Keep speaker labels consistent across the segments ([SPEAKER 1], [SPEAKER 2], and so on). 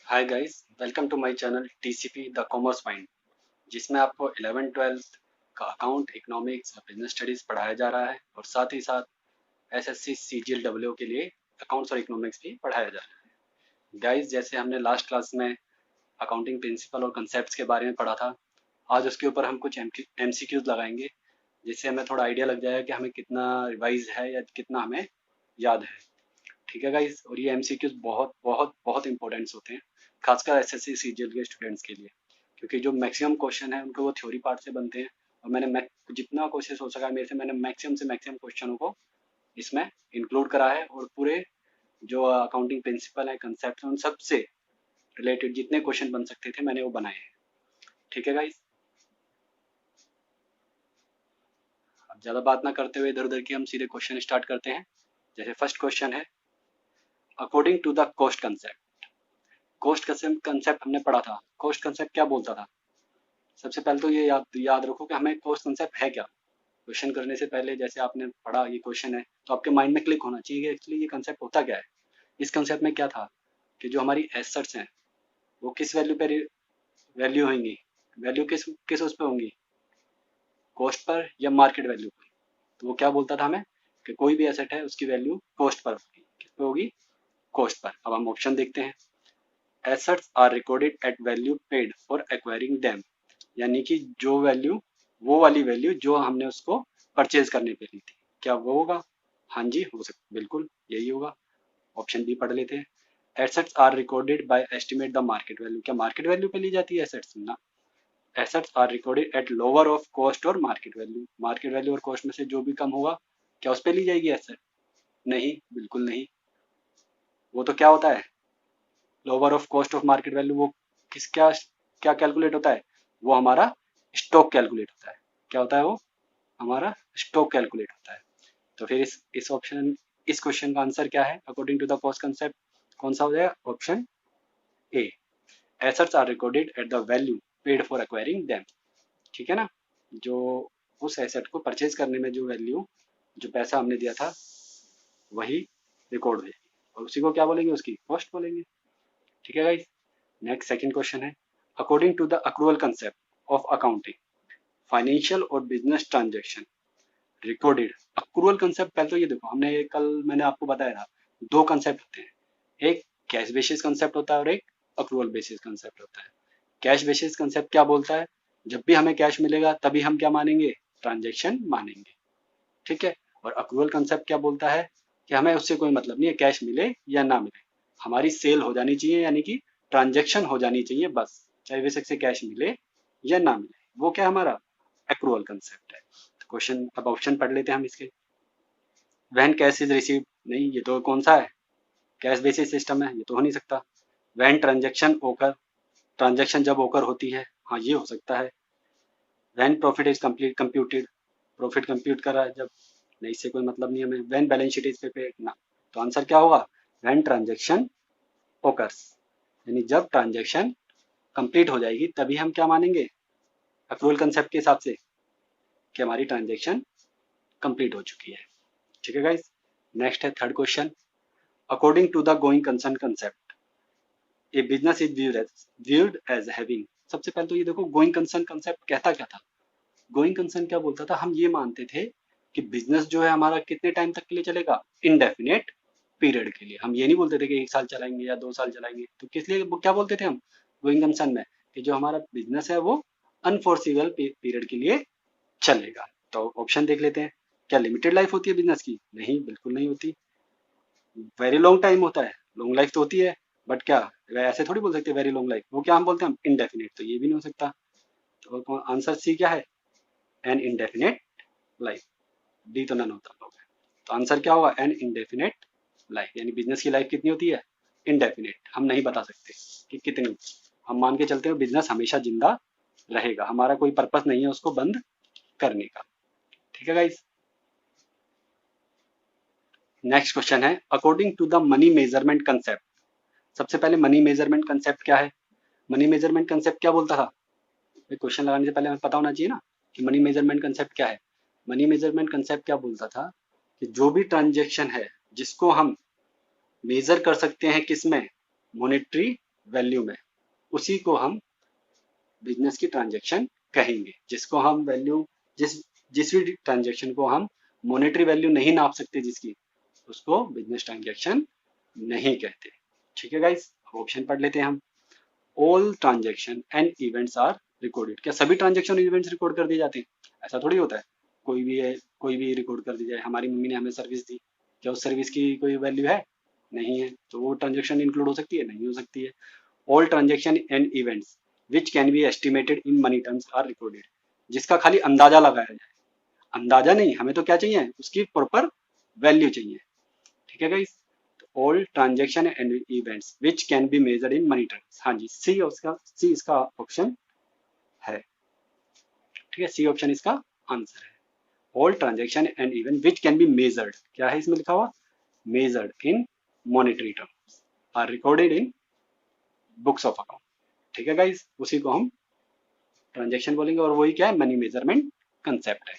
[SPEAKER 1] Hi guys, welcome to my channel TCP the commerce mind, जिसमें आपको 11th 12th का account, economics और business studies पढ़ाया जा रहा है और साथ ही साथ एसएससी सीजीएल के लिए अकाउंट्स और इकोनॉमिक्स भी पढ़ाया जा रहा है। गाइस, जैसे हमने लास्ट क्लास में अकाउंटिंग प्रिंसिपल और कंसेप्ट्स के बारे में पढ़ा था, आज उसके ऊपर हम कुछ एमसीक्यूज लगाएंगे, जिससे हमें थोड़ा आइडिया लग जाएगा कि हमें कितना रिवाइज है या कितना हमें याद है। ठीक है गाइस, और ये एमसीक्यूज बहुत बहुत बहुत इंपॉर्टेंट्स होते हैं, खासकर एसएससी सीजीएल के स्टूडेंट्स के लिए, क्योंकि जो मैक्सिमम क्वेश्चन है उनको वो थ्योरी पार्ट से बनते हैं। और जितना कोशिश हो सका मेरे से, मैंने मैक्सिमम से मैक्सिमम क्वेश्चनों को इसमें इंक्लूड करा है और पूरे जो अकाउंटिंग प्रिंसिपल है, कंसेप्ट उन सब से रिलेटेड जितने क्वेश्चन बन सकते थे मैंने वो बनाए हैं। ठीक है गाइस, अब ज़्यादा बात ना करते हुए इधर उधर की हम सीधे क्वेश्चन स्टार्ट करते हैं। जैसे फर्स्ट क्वेश्चन है, according to the cost concept. Cost concept हमने पढ़ा था। कॉस्ट कंसेप्ट क्या बोलता था? सबसे पहले तो ये याद रखो कि हमें कॉस्ट कंसेप्ट है क्या। क्वेश्चन करने से पहले जैसे आपने पढ़ा ये क्वेश्चन है, तो आपके माइंड में क्लिक होना चाहिए कि एक्चुअली ये कंसेप्ट होता क्या है। इस कंसेप्ट में क्या था कि जो हमारी एसेट्स हैं वो किस वैल्यू पे वैल्यू होंगी, वैल्यू किस किस उस पे होंगी, कॉस्ट पर या मार्केट वैल्यू पर। तो वो क्या बोलता था हमें कि कोई भी एसेट है उसकी वैल्यू कॉस्ट पर होगी। किस पे होगी? Cost per. अब हम ऑप्शन देखते हैं। Assets are recorded at value paid for acquiring them, यानी कि जो वैल्यू, वो वाली वैल्यू जो हमने उसको परचेज करने पे ली थी, क्या वो होगा? हाँ जी, हो सकता, बिल्कुल यही होगा। ऑप्शन बी पढ़ लेते हैं। Assets are recorded by estimate the market value, क्या मार्केट वैल्यू पे ली जाती है एसेट्स? ना। Assets are recorded at lower of cost और मार्केट वैल्यू, मार्केट वैल्यू और कॉस्ट में से जो भी कम होगा क्या उस पे ली जाएगी एसेट? नहीं, बिल्कुल नहीं। वो तो क्या होता है, lower of cost of market value, वो किस क्या क्या कैलकुलेट होता है? वो हमारा स्टॉक कैलकुलेट होता है। क्या होता है वो? हमारा स्टॉक कैलकुलेट होता है। तो फिर इस क्वेश्चन का आंसर क्या है according to the cost concept? कौन सा हो जाएगा? Option A. Assets are recorded at the value paid for acquiring them. ठीक है ना, जो उस एसेट को परचेज करने में जो वैल्यू, जो पैसा हमने दिया था, वही रिकॉर्ड हो जाएगी और उसी को क्या बोलेंगे? उसकी कॉस्ट बोलेंगे। ठीक है गाइस, नेक्स्ट सेकंड क्वेश्चन है, according to the accrual concept of accounting, financial और business transaction recorded. Accrual concept, पहले तो ये देखो, कल मैंने आपको बताया था दो कंसेप्ट होते हैं, एक कैश बेसिस कंसेप्ट होता है और एक अक्रूवल बेसिस कंसेप्ट होता है। कैश बेसिस कंसेप्ट क्या बोलता है? जब भी हमें कैश मिलेगा तभी हम क्या मानेंगे? ट्रांजेक्शन मानेंगे। ठीक है। और अक्रूवल कंसेप्ट क्या बोलता है कि हमें उससे कोई मतलब नहीं है, कैश मिले या ना मिले, हमारी सेल हो जानी चाहिए, यानी कि ट्रांजेक्शन हो जानी चाहिए बस, चाहे बेशक से कैश मिले या ना मिले। वो क्या हमारा अक्रूवल कंसेप्ट है। तो क्वेश्चन, अब ऑप्शन पढ़ लेते हैं हम इसके। व्हेन कैश इज रिसीव्ड, नहीं, ये तो कौन सा है? कैश बेसिस सिस्टम है, ये तो हो नहीं सकता। व्हेन ट्रांजेक्शन ओकर, ट्रांजेक्शन जब ओकर होती है, हाँ ये हो सकता है। When profit is complete computed, profit compute कर रहा है जब, नहीं, इससे कोई मतलब नहीं हमें। When balance sheet is prepared, ना। तो आंसर क्या होगा? व्हेन ट्रांजेक्शन ओकर्स, यानी जब ट्रांजेक्शन कंप्लीट हो जाएगी तभी हम क्या मानेंगे अक्रूवल कंसेप्ट के हिसाब से, कि हमारी ट्रांजेक्शन कंप्लीट हो चुकी है। ठीक है गाइस, नेक्स्ट है third question, according to the going concern concept, a business is viewed as having. सबसे पहले तो ये देखो, गोइंग कंसर्न कंसेप्ट कहता क्या था? गोइंग कंसर्न क्या बोलता था? हम ये मानते थे कि बिजनेस जो है हमारा कितने टाइम तक के लिए चलेगा? इनडेफिनेट पीरियड के लिए। हम ये नहीं बोलते थे कि 1 साल चलाएंगे या 2 साल चलाएंगे। तो किस लिए क्या बोलते थे हम गोइंग कंसर्न में? कि जो हमारा बिजनेस है वो अनफोर्सिबल पीरियड के लिए चलेगा। तो ऑप्शन देख लेते हैं। क्या लिमिटेड लाइफ होती है बिजनेस की? नहीं, बिल्कुल नहीं होती। वेरी लॉन्ग टाइम होता है, लॉन्ग लाइफ तो होती है, बट क्या ऐसे थोड़ी बोल सकते वेरी लॉन्ग लाइफ, वो क्या हम बोलते हैं? हम इनडेफिनेट, तो ये भी नहीं हो सकता। तो आंसर सी क्या है? An indefinite life. डी तो नन होता होगा। तो आंसर क्या होगा? एन इनडेफिनेट लाइफ, यानी बिजनेस की लाइफ कितनी होती है? इनडेफिनेट। हम नहीं बता सकते कि कितनी, हम मान के चलते हैं बिजनेस हमेशा जिंदा रहेगा, हमारा कोई पर्पस नहीं है उसको बंद करने का। ठीक है गाइस, नेक्स्ट क्वेश्चन है, according to the money measurement concept. सबसे पहले मनी मेजरमेंट कंसेप्ट क्या है? मनी मेजरमेंट कंसेप्ट क्या बोलता था? क्वेश्चन लगाने से पहले हमें पता होना चाहिए ना कि मनी मेजरमेंट कंसेप्ट क्या है। मनी मेजरमेंट कंसेप्ट क्या बोलता था कि जो भी ट्रांजेक्शन है जिसको हम मेजर कर सकते हैं, किसमें? मॉनेटरी वैल्यू में, उसी को हम बिजनेस की ट्रांजैक्शन कहेंगे। जिसको हम वैल्यू, जिस भी ट्रांजैक्शन को हम मॉनेटरी वैल्यू नहीं नाप सकते जिसकी, उसको बिजनेस ट्रांजैक्शन नहीं कहते। ठीक है गाइस, ऑप्शन पढ़ लेते हैं हम। All transaction and events are recorded. क्या सभी ट्रांजैक्शन और इवेंट्स रिकॉर्ड कर दिए जाते हैं? ऐसा थोड़ी होता है। कोई भी है, कोई भी रिकॉर्ड कर दी जाए। हमारी मम्मी ने हमें सर्विस दी, क्या उस सर्विस की कोई वैल्यू है? नहीं है, तो वो ट्रांजैक्शन इंक्लूड हो सकती है? नहीं हो सकती है। All transaction and events which can be estimated in money terms are recorded. जिसका खाली अंदाजा लगाया जाए, अंदाजा नहीं, हमें तो क्या चाहिए, उसकी प्रॉपर वैल्यू चाहिए। ठीक है guys, all transaction and events which can be measured in money terms. हाँ जी, सी इसका ऑप्शन है। ठीक है, सी ऑप्शन इसका आंसर है। All transaction and event which can be measured, क्या है इसमें लिखा हुआ? Measured in monetary terms are recorded in books of account. ठीक है गाइस, उसी को हम ट्रांजैक्शन बोलेंगे, और वही क्या है, मनी मेजरमेंट कंसेप्ट है।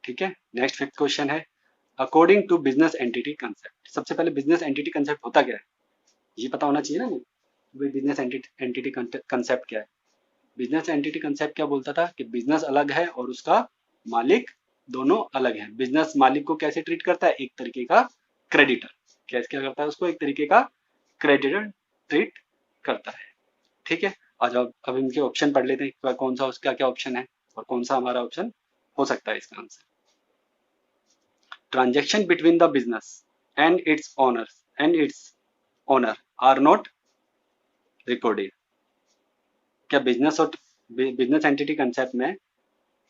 [SPEAKER 1] ठीक है, नेक्स्ट फिफ्थ क्वेश्चन है, according to business entity concept. सबसे पहले बिजनेस एंटिटी कंसेप्ट होता क्या है, ये पता होना चाहिए ना हमें। बिजनेस एंटिटी कंसेप्ट क्या है? बिजनेस एंटिटी कंसेप्ट क्या बोलता था कि बिजनेस अलग है और उसका मालिक दोनों अलग है। बिजनेस मालिक को कैसे ट्रीट करता है? एक तरीके का क्रेडिटर। कैसे क्या करता है उसको? एक तरीके का क्रेडिटर ट्रीट करता है। ठीक है, आज अब इनके ऑप्शन पढ़ लेते हैं, कौन सा उसका क्या ऑप्शन है और कौन सा हमारा ऑप्शन हो सकता है इसका answer. Transaction between the business and its owner are not recorded. क्या बिजनेस और बिजनेस एंटिटी कंसेप्ट में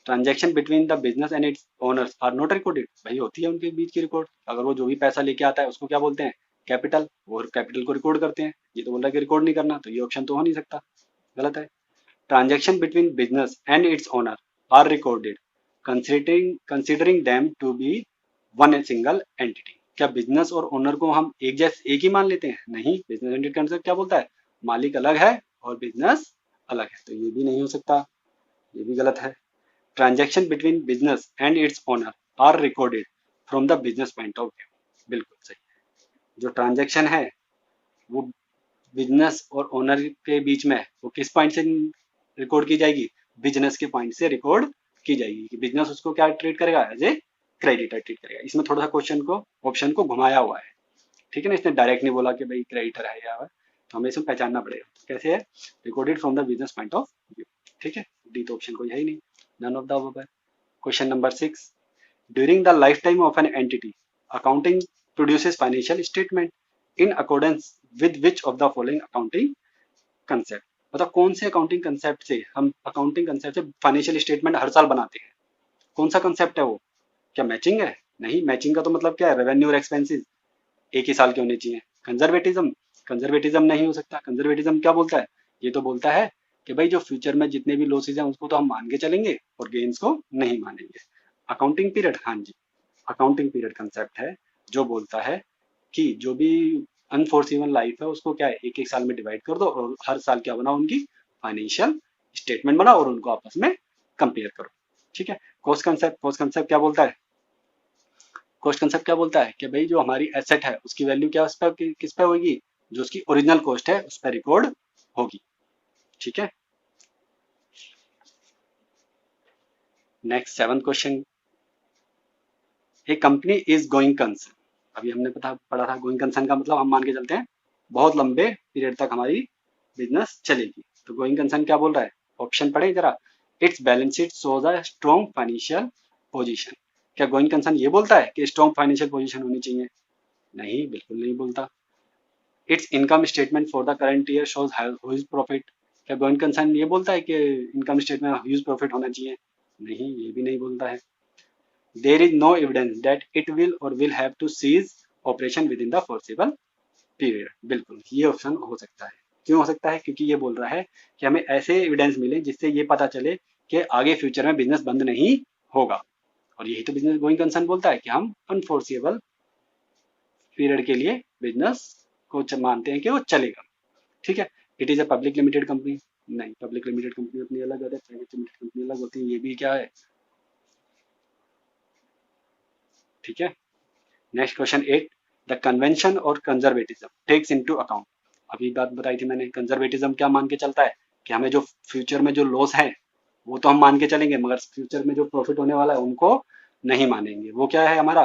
[SPEAKER 1] transaction between the business and its owners are not recorded? भाई होती है उनके बीच की रिकॉर्ड। अगर वो जो भी पैसा लेके आता है उसको क्या बोलते हैं? कैपिटल। और कैपिटल को रिकॉर्ड करते हैं। ये तो बोल रहा है कि रिकॉर्ड नहीं करना, तो ये ऑप्शन तो हो नहीं सकता, गलत है। Transaction between business and its owner are recorded considering them to be one single entity. क्या बिजनेस और ओनर को हम एक ही मान लेते हैं? नहीं, बिजनेस एंटिटी कंसेप्ट क्या बोलता है? मालिक अलग है और बिजनेस अलग है, तो ये भी नहीं हो सकता, ये भी गलत है। Transaction between business and its owner are recorded from the business point of view. बिल्कुल सही है। जो ट्रांजेक्शन है वो बिजनेस और ओनर के बीच में, वो किस पॉइंट से रिकॉर्ड की जाएगी? बिजनेस के पॉइंट से रिकॉर्ड की जाएगी कि बिजनेस उसको क्या ट्रीट करेगा? एज ए क्रेडिटर ट्रीट करेगा। इसमें थोड़ा सा क्वेश्चन को, ऑप्शन को घुमाया हुआ है। ठीक है ना, इसने डायरेक्ट नहीं बोला कि भाई क्रेडिटर है या है, तो हमें इसमें पहचानना पड़ेगा कैसे है। Recorded from the business point of view. ठीक है, डी तो ऑप्शन कोई है ही नहीं, नन ऑफ द अबव है। Question number 6, during the life time of an entity accounting produces financial statement in accordance with which of the following accounting concept. मतलब कौन से अकाउंटिंग कंसेप्ट से हम फाइनेंशियल स्टेटमेंट हर साल बनाते हैं? कौन सा कंसेप्ट है वो? क्या मैचिंग है? नहीं, मैचिंग का तो मतलब क्या है, रेवेन्यू और एक्सपेंसेस एक ही साल के होने चाहिए। कंजर्वेटिज्म, कंजर्वेटिज्म नहीं हो सकता। कंजर्वेटिज्म क्या बोलता है? ये तो बोलता है कि भाई जो फ्यूचर में जितने भी लॉसेज हैं उसको तो हम मान के चलेंगे और गेन्स को नहीं मानेंगे। अकाउंटिंग पीरियड, हाँ जी, अकाउंटिंग पीरियड कंसेप्ट है जो बोलता है कि जो भी अनफोर्सिबल लाइफ है उसको क्या है, एक एक साल में डिवाइड कर दो और हर साल क्या बनाओ, उनकी फाइनेंशियल स्टेटमेंट बनाओ और उनको आपस में कंपेयर करो। ठीक है, कॉस्ट कंसेप्ट क्या बोलता है? कॉस्ट कंसेप्ट क्या बोलता है कि भाई जो हमारी एसेट है उसकी वैल्यू क्या उस पर किस पे होगी? जो उसकी ओरिजिनल कॉस्ट है उस पर रिकॉर्ड होगी। ठीक है, next 7th question, A company is going concern. अभी हमने पढ़ा था गोइंग कंसर्न का मतलब हम मान के चलते हैं बहुत लंबे पीरियड तक हमारी बिजनेस चलेगी। तो गोइंग कंसर्न क्या बोल रहा है? ऑप्शन पढ़े जरा। It's balance sheet shows a strong financial position. क्या गोइंग कंसर्न ये बोलता है कि स्ट्रॉन्ग फाइनेंशियल पोजीशन होनी चाहिए? नहीं, बिल्कुल नहीं बोलता। It's income statement for the current year shows huge profit. क्या गोइंग कंसर्न ये बोलता है कि इनकम स्टेटमेंट में ह्यूज प्रॉफिट होना चाहिए? नहीं, ये भी नहीं बोलता है। There is no evidence that it will और will have to cease operation within the foreseeable period. बिल्कुल, ये ऑप्शन हो सकता है। क्यों हो सकता है? क्योंकि ये बोल रहा है कि हमें ऐसे एविडेंस मिले जिससे ये पता चले कि आगे फ्यूचर में बिजनेस बंद नहीं होगा। और यही तो बिजनेस गोइंग कंसर्न बोलता है कि हम अनफोर्सिबल पीरियड के लिए बिजनेस को मानते हैं कि वो चलेगा। ठीक है, it is a public limited company. नहीं, पब्लिक लिमिटेड कंपनी अपनी अलग होती है, प्राइवेट लिमिटेड कंपनी अलग होती है। ये भी क्या है? ठीक है, नेक्स्ट क्वेश्चन 8, द कन्वेंशन और कंजर्वेटिज्म टेक्स इनटू अकाउंट अभी बात बताई थी मैंने, कंजर्वेटिज्म क्या मान के चलता है कि हमें जो फ्यूचर में जो लॉस है वो तो हम मान के चलेंगे, मगर फ्यूचर में जो प्रॉफिट होने वाला है उनको नहीं मानेंगे। वो क्या है हमारा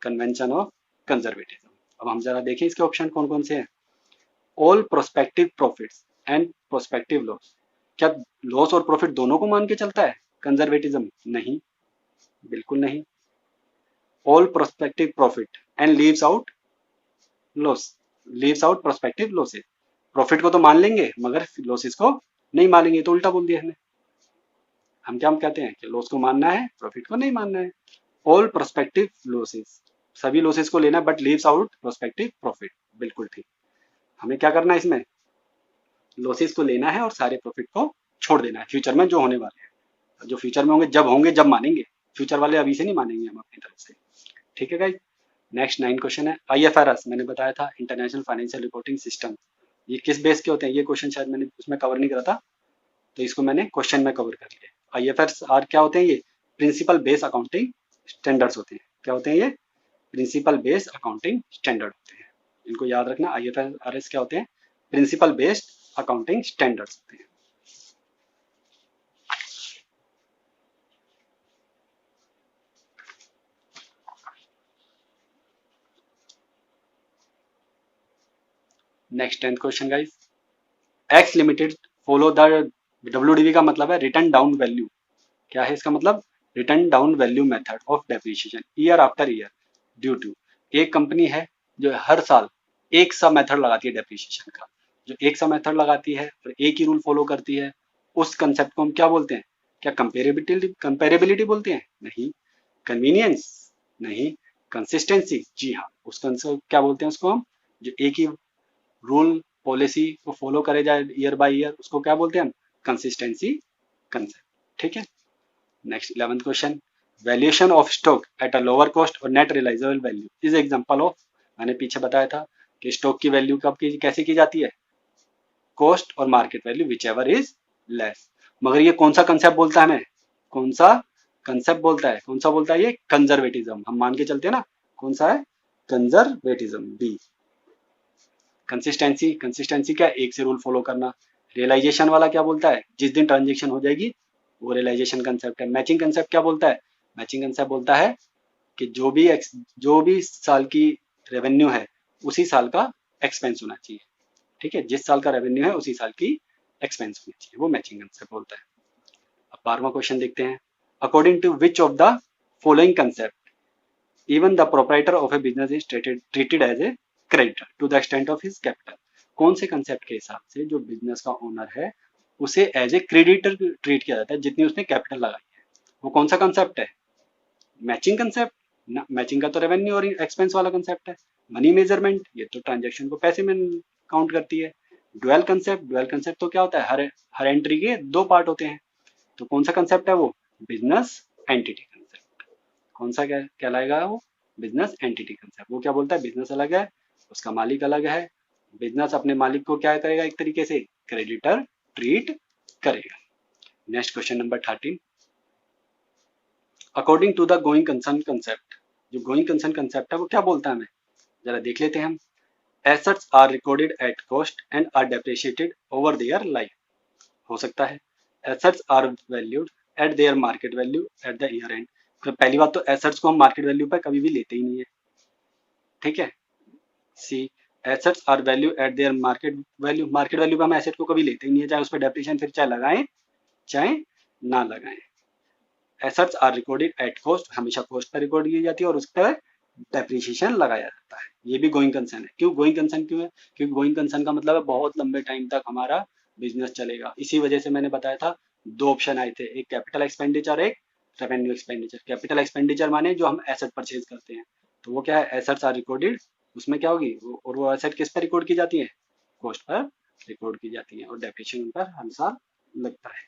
[SPEAKER 1] कन्वेंशन ऑफ कंजर्वेटिज्म। अब हम जरा देखें इसके ऑप्शन कौन कौन से हैं। All prospective profits and prospective loss. क्या लॉस और प्रॉफिट दोनों को मान के चलता है कंजर्वेटिज्म? नहीं, बिल्कुल नहीं। All prospective profit and leaves out loss, leaves out prospective losses. Profit को तो मान लेंगे मगर लॉसेस को नहीं मानेंगे, तो उल्टा बोल दिया हमने। हम क्या हम कहते हैं कि लॉस को मानना है, प्रॉफिट को नहीं मानना है। ऑल प्रोस्पेक्टिव लॉसेस, सभी लॉसेस को लेना but leaves out prospective profit, बिल्कुल ठीक। हमें क्या करना है इसमें, लॉसेस को लेना है और सारे प्रॉफिट को छोड़ देना है फ्यूचर में जो होने वाले हैं। जो फ्यूचर में होंगे जब मानेंगे, फ्यूचर वाले अभी से नहीं मानेंगे हम अपनी तरफ से। ठीक है गाइस। नेक्स्ट 9 क्वेश्चन है IFRS, मैंने बताया था इंटरनेशनल फाइनेंशियल रिपोर्टिंग सिस्टम। ये किस बेस के होते हैं, ये क्वेश्चन शायद मैंने उसमें कवर नहीं करा था, तो इसको मैंने क्वेश्चन में कवर कर लिया। IFRS क्या होते हैं, ये प्रिंसिपल बेस अकाउंटिंग स्टैंडर्ड्स होते हैं। क्या होते हैं ये, प्रिंसिपल बेस अकाउंटिंग स्टैंडर्ड होते हैं। इनको याद रखना, IFRS क्या होते हैं, प्रिंसिपल बेस्ड अकाउंटिंग स्टैंडर्ड्स होते हैं। Next 10th question guys, x limited follow the, WDV का मतलब है रिटर्न डाउन वैल्यू। क्या है इसका मतलब, written down value method of depreciation year after year due to. एक कंपनी है जो हर साल एक सा मेथड लगाती है डेप्रिसिएशन का, जो एक सा मेथड लगाती है और एक ही रूल फॉलो करती है, उस कंसेप्ट को हम क्या बोलते हैं, क्या कंपेरेबिलिटी बोलते हैं? नहीं। कन्वीनियंस? नहीं। कंसिस्टेंसी? जी हाँ, उस कंसेप्ट क्या बोलते हैं उसको हम, जो एक ही रूल पॉलिसी को फॉलो करे जाए ईयर बाय ईयर, उसको क्या बोलते हैं हम, कंसिस्टेंसी कंसेप्ट। ठीक है। Next 11th question, valuation of stock at a lower cost और net realisable value is example of. मैंने पीछे बताया था कि स्टॉक की वैल्यू कब की कैसे की जाती है, कॉस्ट और market value which ever is less. मगर ये कौन सा कंसेप्ट बोलता है हमें, कौन सा कंसेप्ट बोलता है, कौन सा बोलता है ये, कंजर्वेटिज्म। हम मान के चलते हैं ना, कौन सा है, कंजर्वेटिज्म बी। कंसिस्टेंसी, कंसिस्टेंसी क्या, एक से रूल फॉलो करना। रियलाइजेशन वाला क्या बोलता है, जिस दिन ट्रांजेक्शन हो जाएगी वो रियलाइजेशन कंसेप्ट है। मैचिंग कंसेप्ट क्या बोलता है, मैचिंग कंसेप्ट बोलता है कि जो भी साल की रेवेन्यू है उसी साल का एक्सपेंस होना चाहिए। ठीक है, जिस साल का रेवेन्यू है उसी साल की एक्सपेंस होनी चाहिए, वो मैचिंग कंसेप्ट बोलता है। अब 12वां क्वेश्चन देखते हैं, according to which of the following concept even the proprietor of a business is treated as a creditor to the extent of his capital. कौन से कंसेप्ट के हिसाब से जो बिजनेस का ओनर है उसे एज ए क्रेडिटर ट्रीट किया जाता है जितनी उसने कैपिटल लगाई है? वो कौन सा कंसेप्ट है, मैचिंग कंसेप्ट ना, मैचिंग का तो रेवेन्यू और एक्सपेंस वाला कंसेप्ट है। मनी मेजरमेंट, ये तो ट्रांजेक्शन को पैसे में काउंट करती है। ड्वेल कंसेप्ट, ड्वेल कंसेप्ट तो क्या होता है, हर एंट्री के दो पार्ट होते हैं। तो कौन सा कंसेप्ट है वो, बिजनेस एंटिटी कंसेप्ट। कौन सा कहलाएगा वो, बिजनेस एंटिटी कंसेप्ट। वो क्या बोलता है, बिजनेस अलग है, उसका मालिक अलग है, बिजनेस अपने मालिक को क्या करेगा, एक तरीके से क्रेडिटर ट्रीट करेगा। Next question number 13, according to the going concern concept. जो गोइंग कंसर्न कंसेप्ट है वो क्या बोलता है हमें, जरा देख लेते हैं हम। Assets are recorded at cost and are depreciated over their life. हो सकता है assets are valued at their market value at the year end. तो पहली बात तो एसेट्स को हम मार्केट वैल्यू पर कभी भी लेते ही नहीं है। ठीक है। C, assets are value at their market value, market value पे हम एसेट को कभी लेते ही नहीं है, चाहे उस पर डेप्रिसिएशन फिर चाहे लगाएं चाहे ना लगाएं। Assets are recorded at cost, हमेशा कॉस्ट पर रिकॉर्ड की जाती है और उस पर डेप्रिसिएशन लगाया जाता है। ये भी गोइंग कंसर्न है। क्यों गोइंग कंसर्न क्यों है, क्योंकि गोइंग कंसर्न का मतलब है बहुत लंबे टाइम तक हमारा बिजनेस चलेगा। इसी वजह से मैंने बताया था दो ऑप्शन आए थे, एक कैपिटल एक्सपेंडिचर, एक रेवेन्यू एक्सपेंडिचर। कैपिटल एक्सपेंडिचर माने जो हम एसेट परचेज करते हैं, तो वो क्या है, एसेट्स आर रिकॉर्डेड, उसमें क्या होगी और वो एसेट किस पर रिकॉर्ड की जाती है, कॉस्ट पर रिकॉर्ड की जाती है और डेप्रिसिएशन पर हर साल लगता है।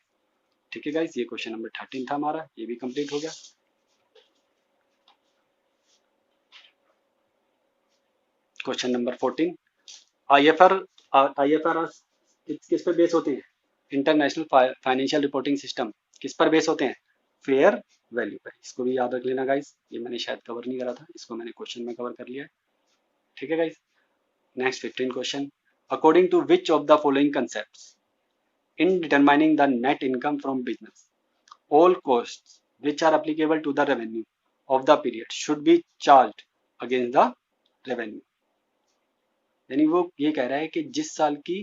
[SPEAKER 1] ठीक है गाइस, ये क्वेश्चन नंबर 13 था हमारा, ये भी कंप्लीट हो गया। क्वेश्चन नंबर 14, IFRS किस पर बेस होते हैं, इंटरनेशनल फाइनेंशियल रिपोर्टिंग सिस्टम किस पर बेस होते हैं, फेयर वैल्यू पर। इसको भी याद रख लेना गाइस, ये मैंने शायद कवर नहीं करा था, इसको मैंने क्वेश्चन में कवर कर लिया है। ठीक है guys. Next 15 question, according to which of the following concepts in determining the net income from business, all costs which are applicable to the revenue of the period should be charged against the revenue. यानी वो ये कह रहा है कि जिस साल की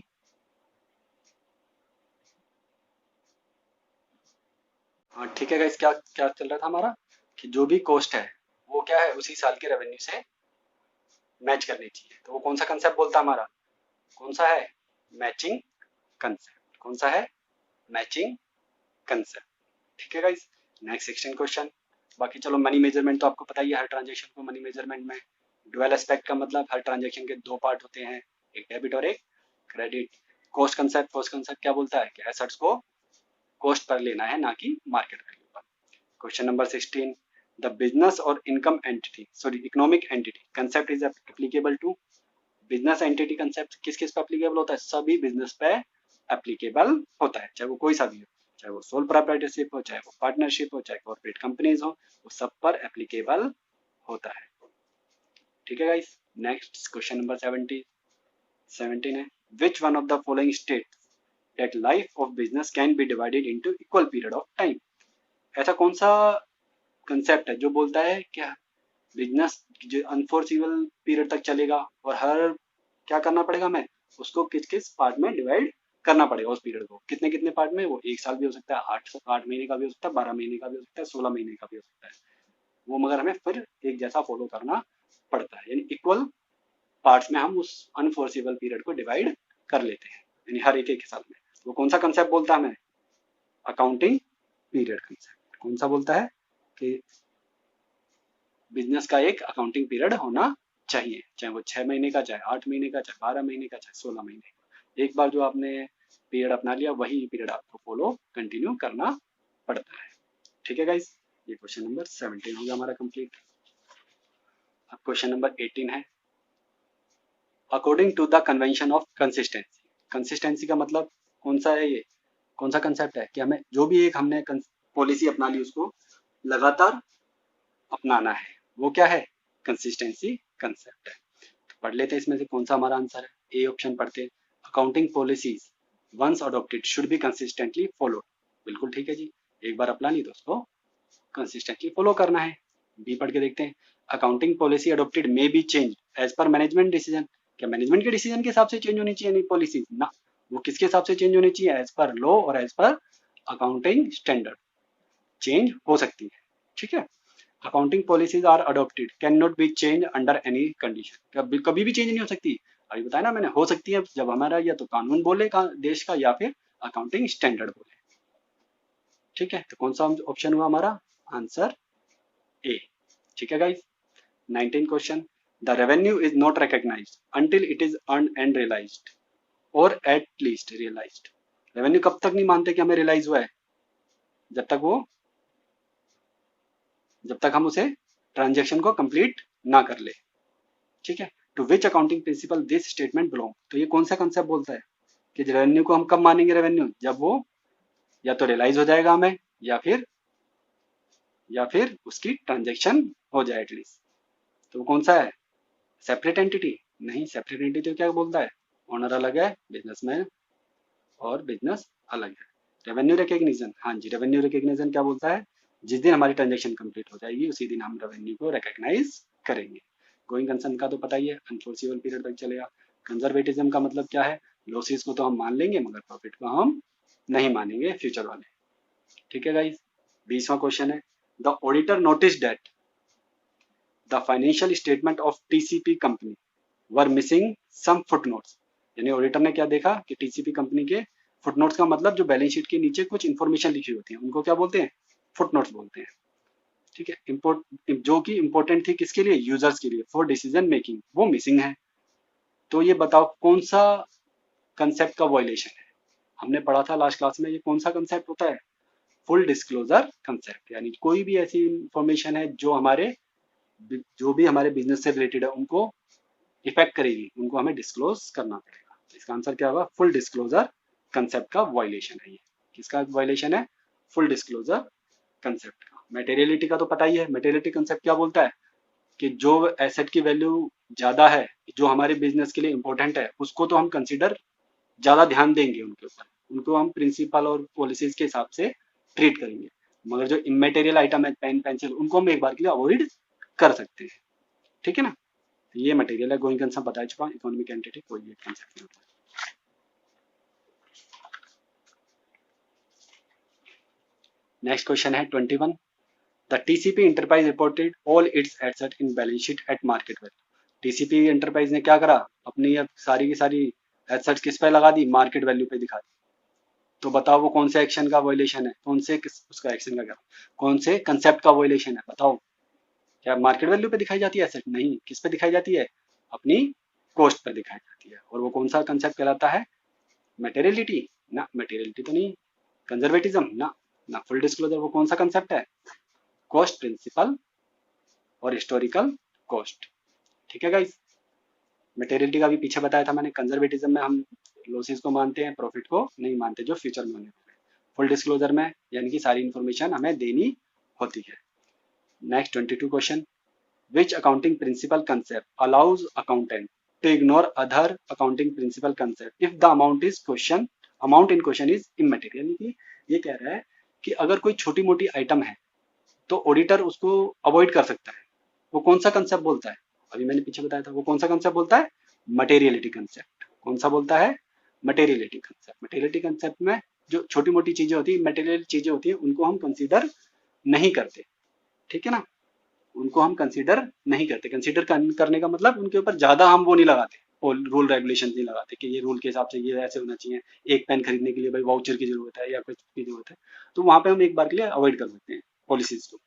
[SPEAKER 1] हाँ ठीक है गाइस, क्या क्या चल रहा था हमारा कि जो भी कॉस्ट है वो क्या है उसी साल के रेवेन्यू से मैच करनी चाहिए। तो वो कौन सा कंसेप्ट बोलता है हमारा, कौन सा है, मैचिंग कंसेप्ट। कौन सा है, मैचिंग कंसेप्ट। ठीक है गाइस, नेक्स्ट 16 क्वेश्चन। बाकी चलो मनी मेजरमेंट तो आपको पता ही है, हर ट्रांजेक्शन को मनी मेजरमेंट में डुअल एस्पेक्ट का मतलब हर ट्रांजेक्शन के दो पार्ट होते हैं, एक डेबिट और एक क्रेडिट। कॉस्ट कंसेप्ट क्या बोलता है कि एसेट्स को कॉस्ट पर लेना है, ना कि मार्केट वैल्यू पर। क्वेश्चन नंबर 16, द बिजनेस और income entity sorry economic entity concept is applicable to. Business entity concept किस किस पे एप्लीकेबल होता है, सभी बिजनेस पे एप्लीकेबल होता है, चाहे वो कोई सा भी हो, चाहे वो सोल प्रोप्राइटरशिप हो, चाहे वो पार्टनरशिप हो, चाहे कॉर्पोरेट कंपनीज हो, वो सब पर एप्लीकेबल होता है। ठीक है गाइस, नेक्स्ट क्वेश्चन नंबर 17 है, which one of the following state that life of business can be divided into equal period of time। ऐसा कौन सा कंसेप्ट है जो बोलता है कि बिजनेस जो अनफोर्सिबल पीरियड तक चलेगा और हर क्या करना पड़ेगा, हमें उसको किस किस पार्ट में डिवाइड करना पड़ेगा, उस पीरियड को कितने कितने पार्ट में, वो एक साल भी हो सकता है, 8 महीने का भी हो सकता है, 12 महीने का भी हो सकता है, 16 महीने का भी हो सकता है, वो मगर हमें फिर एक जैसा फॉलो करना पड़ता है। यानी इक्वल पार्ट्स में हम उस अनफोर्सिबल पीरियड को डिवाइड कर लेते हैं, यानी हर एक साल में। वो कौन सा कंसेप्ट बोलता है हमें, अकाउंटिंग पीरियड कंसेप्ट। कौन सा बोलता है कि बिजनेस का एक अकाउंटिंग पीरियड होना चाहिए, चाहे वो 6 महीने का, चाहे 8 महीने का, चाहे 12 महीने का, चाहे 16 महीने का। एक बार जो आपने पीरियड अपना लिया वही पीरियड आपको फॉलो कंटिन्यू करना पड़ता है। ठीक है गाइस, ये क्वेश्चन नंबर 17 हो गया हमारा कंप्लीट। अब क्वेश्चन नंबर 18 है, according to the convention of consistency. Consistency का मतलब कौन सा है, ये कौन सा कंसेप्ट है कि हमें जो भी एक हमने पॉलिसी अपना ली उसको लगातार अपनाना है, वो क्या है, कंसिस्टेंसी कंसेप्ट है। तो पढ़ लेते हैं इसमें से कौन सा हमारा आंसर है। ए ऑप्शन पढ़ते हैं, accounting policies once adopted should be consistently followed. बिल्कुल ठीक है जी, एक बार अपना ली तो उसको कंसिस्टेंटली फॉलो करना है। बी पढ़ के देखते हैं, accounting policy adopted may be change as per management decision. क्या मैनेजमेंट के डिसीजन के हिसाब से चेंज होनी चाहिए नहीं पॉलिसी ना, वो किसके हिसाब से चेंज होनी चाहिए, एज पर लॉ और as per accounting standard change हो सकती है। ठीक है, accounting policies are adopted can not be change under any condition. कभी भी चेंज नहीं हो सकती, अभी बताया ना मैंने, हो सकती है जब हमारा या तो कानून बोले का देश का या फिर अकाउंटिंग स्टैंडर्ड बोले। ठीक है, तो कौन सा ऑप्शन हुआ हमारा आंसर, ए। ठीक है guys, 19 question, the revenue is not recognised until it is earned and realised और एट लीस्ट रियलाइज्ड। रेवेन्यू कब तक नहीं मानते कि हमें रियलाइज हुआ है, जब तक हम उसे ट्रांजेक्शन को कंप्लीट ना कर ले। ठीक है, to which accounting principle this statement belong. तो ये कौन सा कंसेप्ट बोलता है कि रेवेन्यू को हम कब मानेंगे, रेवेन्यू जब वो या तो रियलाइज हो जाएगा हमें या फिर उसकी ट्रांजेक्शन हो जाए एटलीस्ट। तो वो कौन सा है, सेपरेट एंटिटी नहीं, सेपरेट एंटिटी तो क्या बोलता है, ओनर अलग है, बिजनेसमैन और बिजनेस अलग है। रेवेन्यू रिकग्निशन, हाँ जी, रेवेन्यू रिकग्निशन क्या बोलता है, जिस दिन हमारी ट्रांजेक्शन कंप्लीट हो जाएगी उसी दिन हम रेवेन्यू को रिकग्नाइज करेंगे। गोइंग कंसर्न का तो पता ही है, अनफोर्सिबल पीरियड तक चलेगा। कंजर्वेटिज्म का मतलब क्या है, लॉसेस को तो हम मान लेंगे मगर प्रॉफिट को हम नहीं मानेंगे फ्यूचर वाले। ठीक है गाइस, 20वां क्वेश्चन है, the auditor notice that the financial statement of TCP company were missing some footnotes. यानी ऑडिटर ने क्या देखा कि टीसीपी कंपनी के फुटनोट्स का मतलब जो बैलेंस शीट के नीचे कुछ इंफॉर्मेशन लिखी होती है उनको क्या बोलते हैं, फुटनोट्स बोलते हैं। ठीक है, जो कि इंपॉर्टेंट थी किसके लिए, यूजर्स के लिए, फॉर डिसीजन मेकिंग, वो मिसिंग है। तो ये बताओ कौन सा कंसेप्ट का वायलेशन है। हमने पढ़ा था लास्ट क्लास में, ये कौन सा कंसेप्ट होता है, फुल डिस्क्लोजर कंसेप्ट। यानी कोई भी ऐसी इंफॉर्मेशन है जो भी हमारे बिजनेस से रिलेटेड है उनको इफेक्ट करेगी, उनको हमें डिस्क्लोज करना पड़ेगा। तो इसका आंसर क्या होगा, फुल डिस्क्लोजर कंसेप्ट का वायलेशन है ये। किसका वायलेशन है, फुल डिस्क्लोजर कंसेप्ट का। मटेरियलिटी का तो पता ही है, मटेरियलिटी कंसेप्ट क्या बोलता है, कि जो एसेट की वैल्यू ज़्यादा है, जो हमारे बिजनेस के लिए इंपॉर्टेंट है, उसको तो हम कंसिडर ज़्यादा ध्यान देंगे उनके ऊपर, उनको हम प्रिंसिपल और पॉलिसीज के हिसाब से ट्रीट करेंगे। मगर जो इमेटेरियल आइटम है, पेन पेंसिल, उनको हम एक बार के लिए अवॉइड कर सकते हैं। ठीक है ना। ये मटेरियल है, गोइंग कंसर्न बता चुका हूँ, इकोनॉमिक एंटिटी कोई भी कंसेप्ट नहीं होता। नेक्स्ट क्वेश्चन है 21। The TCP enterprise reported all it's asset in balance sheet at market value. TCP enterprise ने क्या करा, अपनी अब सारी की सारी एसेट्स किस पे लगा दी, मार्केट वैल्यू पे दिखा दी। तो बताओ वो कौन से एक्शन का वायलेशन है, कौन से उसका एक्शन का क्या, कौन से कंसेप्ट का वायलेशन है, बताओ। क्या मार्केट वैल्यू पे दिखाई जाती है एसेट? नहीं, किस पे दिखाई जाती है, अपनी कॉस्ट पे दिखाई जाती है। और वो कौन सा कंसेप्ट कहलाता है, मटेरियलिटी ना, मटेरियलिटी तो नहीं। कंजर्वेटिज्म ना, ना। फुल डिस्क्लोजर वो कौन सा कंसेप्ट है, कॉस्ट प्रिंसिपल और हिस्टोरिकल कॉस्ट। ठीक है गाइस। मटेरियलिटी का भी पीछे बताया था मैंने, कंजर्वेटिज्म में हम लॉसेस को मानते हैं, प्रॉफिट को नहीं मानते जो फ्यूचर में होने वाले। फुल डिस्क्लोजर में यानी कि सारी इंफॉर्मेशन हमें देनी होती है। Next 22 question. Which accounting principle concept allows accountant to ignore other accounting principle concept if the amount in question is immaterial? यानी कि ये कह रहा है कि अगर कोई छोटी मोटी आइटम है तो ऑडिटर उसको अवॉइड कर सकता है। वो कौन सा कंसेप्ट बोलता है, अभी मैंने पीछे बताया था, वो कौन सा कंसेप्ट बोलता है, मटेरियलिटी कंसेप्ट। कौन सा बोलता है, मटेरियलिटी कंसेप्ट। मटेरियलिटी कंसेप्ट में जो छोटी मोटी चीजें होती है, मटेरियल चीजें होती है, उनको हम कंसीडर नहीं करते। ठीक है ना, उनको हम कंसीडर नहीं करते। कंसीडर करने का मतलब उनके ऊपर ज्यादा हम वो नहीं लगाते, रूल रेगुलेशन नहीं लगाते कि ये रूल के हिसाब से ये ऐसे होना चाहिए, एक पेन खरीदने के लिए भाई वाउचर की जरूरत है या कुछ की जरूरत है, तो वहां पे हम एक बार के लिए अवॉइड कर सकते हैं पॉलिसीज को।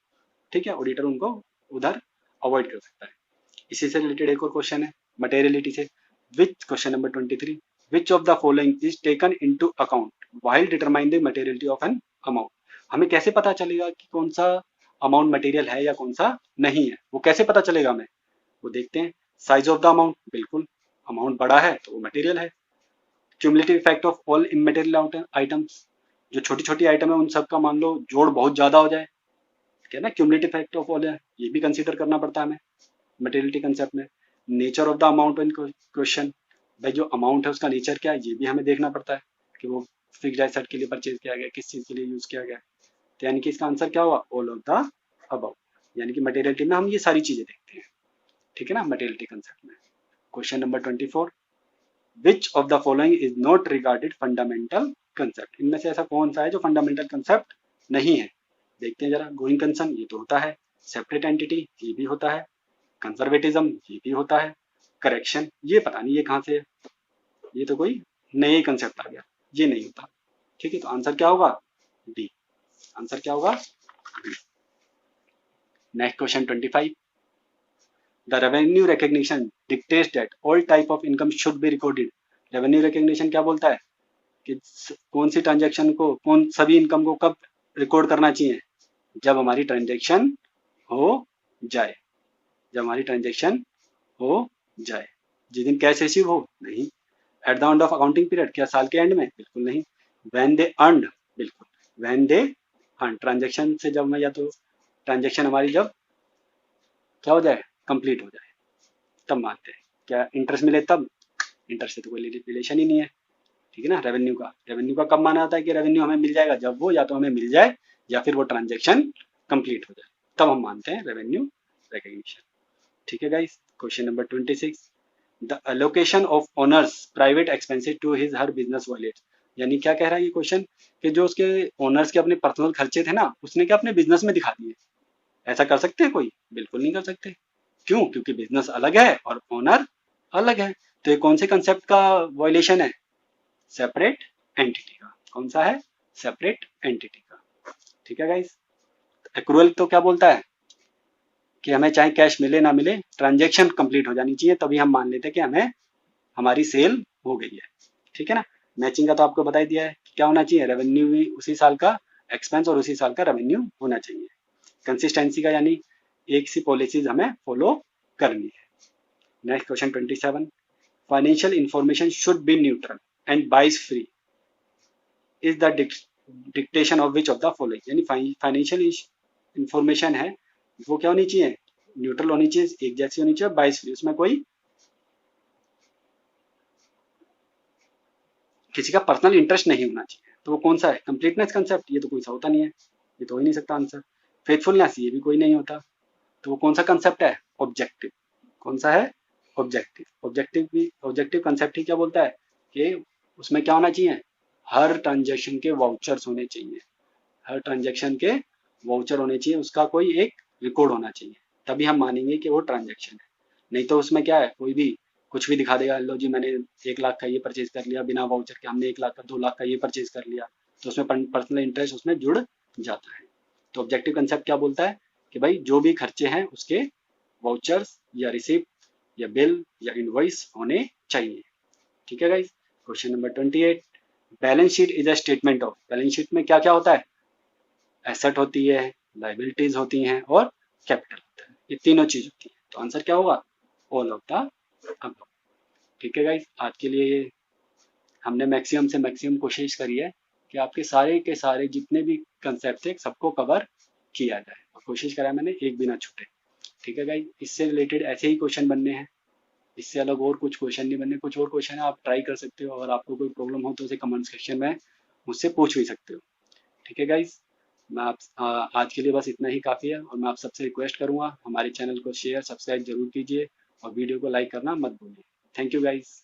[SPEAKER 1] ठीक है, ऑडिटर उनको उधर अवॉइड कर सकता है। इसी से रिलेटेड एक और क्वेश्चन है मटेरियलिटी से। Which question number 23, which of the following is taken into account while determining the materiality of an amount. हमें कैसे पता चलेगा कि कौन सा अमाउंट मटेरियल है या कौन सा नहीं है, वो कैसे पता चलेगा हमें, वो देखते हैं। साइज ऑफ द अमाउंट, बिल्कुल अमाउंट बड़ा है तो वो मटेरियल है। Cumulative effect of all immaterial items, जो छोटी छोटी आइटम है उन सब का मान लो जोड़ बहुत ज्यादा हो जाए, क्या ना, क्यूमुलेटिव इफेक्ट ऑफ ऑल है, ये भी कंसीडर करना पड़ता है हमें मटेरियलिटी कंसेप्ट में। Nature of the amount in question, भाई जो अमाउंट है उसका नेचर क्या है, ये भी हमें देखना पड़ता है कि वो फिक्स्ड एसेट के लिए परचेज किया गया, किस चीज के लिए यूज किया गया। तो यानी कि इसका आंसर क्या हुआ, ऑल ऑफ द अबव। यानी कि मटेरियलिटी में हम ये सारी चीजें देखते हैं। ठीक है ना, मटेरियलिटी कंसेप्ट में। Question number 24, which of the following is not regarded fundamental concept. इनमें से ऐसा कौन सा है जो फंडामेंटल कंसेप्ट नहीं है, देखते हैं जरा। गोइंग कंसर्न, ये तो होता है। सेपरेट एंटिटी, ये भी होता है। कंजर्वेटिज्म, ये भी होता है। करेक्शन, ये पता नहीं ये कहाँ से है, ये तो कोई नया ही कंसेप्ट आ गया, ये नहीं होता। ठीक है, तो आंसर क्या होगा, डी। आंसर क्या होगा, D. Next question 25, the revenue recognition dictates that all type of income should be recorded. Revenue recognition क्या बोलता है कि कौन सी ट्रांजैक्शन को, कौन सभी इनकम को कब रिकॉर्ड करना चाहिए, जब हमारी ट्रांजैक्शन हो जाए, जब हमारी ट्रांजैक्शन हो जाए। जिस दिन कैश रिसीव हो, नहीं। At the end of accounting period, क्या साल के एंड में, बिल्कुल नहीं। व्हेन दे अर्नड, बिल्कुल। व्हेन दे अर्न, ट्रांजैक्शन से जब मैं, या तो ट्रांजैक्शन हमारी जब क्या हो जाए, कंप्लीट हो जाए, तब मानते हैं। क्या इंटरेस्ट मिले तब, इंटरेस्ट से तो कोई रिलेशन ही नहीं है। ठीक है ना। रेवेन्यू का कब माना जाता है कि रेवेन्यू हमें मिल जाएगा, जब वो या तो हमें मिल जाए या फिर वो ट्रांजैक्शन कंप्लीट हो जाए, तब हम मानते हैं रेवेन्यू रिकग्निशन। ठीक है guys. Question number 26, the allocation of owners private expenses to his her business wallet. यानी क्या कह रहा है ये क्वेश्चन, कि जो उसके ओनर्स के अपने पर्सनल खर्चे थे ना, उसने क्या अपने बिजनेस में दिखा दिए। ऐसा कर सकते हैं कोई, बिल्कुल नहीं कर सकते। क्यों, क्योंकि बिजनेस अलग है और ओनर अलग है। तो ये कौन से कंसेप्ट का वायलेशन है, सेपरेट एंटिटी का। कौन सा है, सेपरेट एंटिटी का। ठीक है गाइस। एक्रूअल तो क्या बोलता है कि हमें चाहे कैश मिले ना मिले, ट्रांजैक्शन कंप्लीट हो जानी चाहिए, तभी हम मान लेते हैं कि हमें हमारी सेल हो गई है। ठीक है ना। मैचिंग का तो आपको बता ही दिया है, क्या होना चाहिए, रेवेन्यू भी उसी साल का, एक्सपेंस और उसी साल का रेवेन्यू होना चाहिए। कंसिस्टेंसी का यानी एक सी पॉलिसीज हमें फॉलो करनी है। Next question 27, financial information should be neutral and bias free is the dictation of which of the following. यानी फाइनेंशियल इंफॉर्मेशन है वो क्या होनी चाहिए, न्यूट्रल होनी चाहिए, एक जैसी होनी चाहिए, बाइस फ्री, उसमें कोई किसी का पर्सनल इंटरेस्ट नहीं होना चाहिए। तो वो कौन सा है? कंप्लीटनेस कंसेप्ट, ये तो कोई सा होता नहीं है, ये तो हो ही नहीं सकता आंसर। फेथफुलनेस, ये भी कोई नहीं होता। तो वो कौन सा कंसेप्ट है? ऑब्जेक्टिव। कौन सा है? ऑब्जेक्टिव। ऑब्जेक्टिव भी, ऑब्जेक्टिव कंसेप्ट ही क्या बोलता है कि उसमें क्या होना चाहिए? हर ट्रांजेक्शन के वाउचर्स होने चाहिए, हर ट्रांजेक्शन के वाउचर होने चाहिए, उसका कोई एक रिकॉर्ड होना चाहिए, तभी हम मानेंगे कि वो ट्रांजेक्शन है। नहीं तो उसमें क्या है, कोई भी कुछ भी दिखा देगा, लो जी मैंने 1 लाख का ये परचेज कर लिया, बिना वाउचर के हमने 1 लाख का 2 लाख का ये परचेज कर लिया, तो उसमें पर्सनल इंटरेस्ट उसमें जुड़ जाता है। तो ऑब्जेक्टिव कंसेप्ट क्या बोलता है कि भाई जो भी खर्चे हैं उसके वाउचर्स या रिसिप्ट या बिल या इनवॉइस होने चाहिए। ठीक है guys. Question number 28, balance sheet is a statement of, balance sheet में क्या क्या होता है? एसेट होती है, लाइबिलिटीज होती हैं और कैपिटल होता है, ये तीनों चीज होती है। तो आंसर क्या होगा? All of the above. ठीक है गाइस, आज के लिए हमने मैक्सिमम से मैक्सिमम कोशिश करी है कि आपके सारे के सारे जितने भी कंसेप्ट थे सबको कवर किया जाए, और कोशिश करा मैंने एक भी ना छूटे। ठीक है गाइस, इससे रिलेटेड ऐसे ही क्वेश्चन बनने हैं, इससे अलग और कुछ क्वेश्चन नहीं बनने। कुछ और क्वेश्चन है आप ट्राई कर सकते हो, अगर आपको कोई प्रॉब्लम हो तो उसे कमेंट सेक्शन में मुझसे पूछ भी सकते हो। ठीक है गाइस, मैं आप आज के लिए बस इतना ही काफ़ी है, और मैं आप सबसे रिक्वेस्ट करूंगा हमारे चैनल को शेयर सब्सक्राइब जरूर कीजिए, और वीडियो को लाइक करना मत भूलिए। Thank you guys.